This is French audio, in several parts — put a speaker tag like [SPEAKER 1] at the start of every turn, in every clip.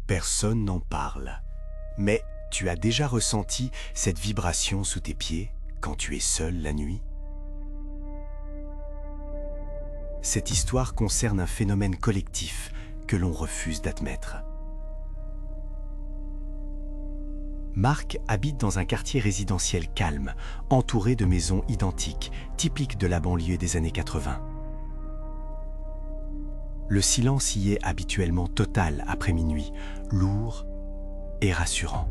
[SPEAKER 1] Personne n'en parle. Mais tu as déjà ressenti cette vibration sous tes pieds quand tu es seul la nuit? Cette histoire concerne un phénomène collectif que l'on refuse d'admettre. Marc habite dans un quartier résidentiel calme, entouré de maisons identiques, typiques de la banlieue des années 80. Le silence y est habituellement total après minuit, lourd et rassurant.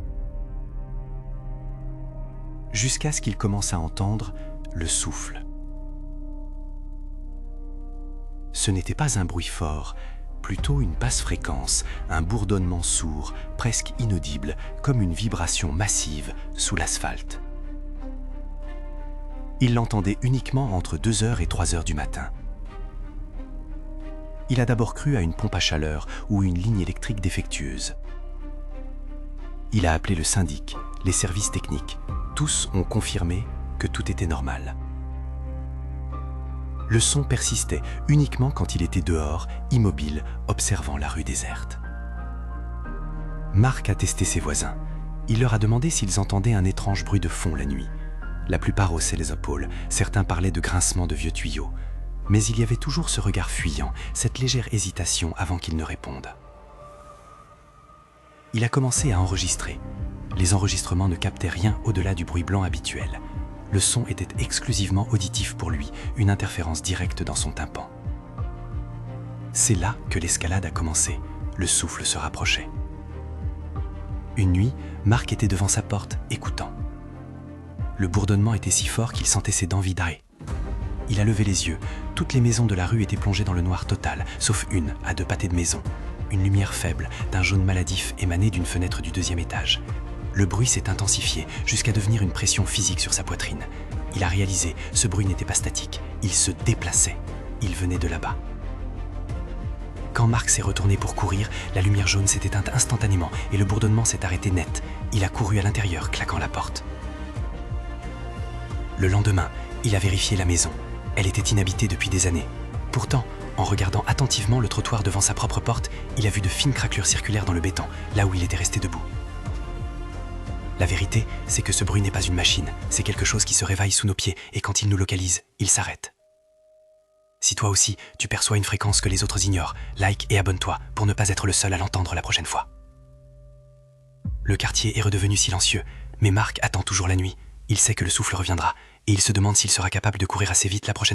[SPEAKER 1] Jusqu'à ce qu'il commence à entendre le souffle. Ce n'était pas un bruit fort, plutôt une basse fréquence, un bourdonnement sourd, presque inaudible, comme une vibration massive sous l'asphalte. Il l'entendait uniquement entre 2h et 3h du matin. Il a d'abord cru à une pompe à chaleur ou une ligne électrique défectueuse. Il a appelé le syndic, les services techniques. Tous ont confirmé que tout était normal. Le son persistait uniquement quand il était dehors, immobile, observant la rue déserte. Marc a testé ses voisins. Il leur a demandé s'ils entendaient un étrange bruit de fond la nuit. La plupart haussaient les épaules, certains parlaient de grincement de vieux tuyaux. Mais il y avait toujours ce regard fuyant, cette légère hésitation avant qu'ils ne répondent. Il a commencé à enregistrer. Les enregistrements ne captaient rien au-delà du bruit blanc habituel. Le son était exclusivement auditif pour lui, une interférence directe dans son tympan. C'est là que l'escalade a commencé. Le souffle se rapprochait. Une nuit, Marc était devant sa porte, écoutant. Le bourdonnement était si fort qu'il sentait ses dents vidraées. Il a levé les yeux. Toutes les maisons de la rue étaient plongées dans le noir total, sauf une, à 2 pâtés de maison. Une lumière faible, d'un jaune maladif, émanait d'une fenêtre du 2e étage. Le bruit s'est intensifié, jusqu'à devenir une pression physique sur sa poitrine. Il a réalisé, ce bruit n'était pas statique, il se déplaçait. Il venait de là-bas. Quand Marc s'est retourné pour courir, la lumière jaune s'est éteinte instantanément et le bourdonnement s'est arrêté net. Il a couru à l'intérieur, claquant la porte. Le lendemain, il a vérifié la maison. Elle était inhabitée depuis des années. Pourtant, en regardant attentivement le trottoir devant sa propre porte, il a vu de fines craquelures circulaires dans le béton, là où il était resté debout. La vérité, c'est que ce bruit n'est pas une machine, c'est quelque chose qui se réveille sous nos pieds et quand il nous localise, il s'arrête. Si toi aussi, tu perçois une fréquence que les autres ignorent, like et abonne-toi pour ne pas être le seul à l'entendre la prochaine fois. Le quartier est redevenu silencieux, mais Marc attend toujours la nuit. Il sait que le souffle reviendra et il se demande s'il sera capable de courir assez vite la prochaine fois.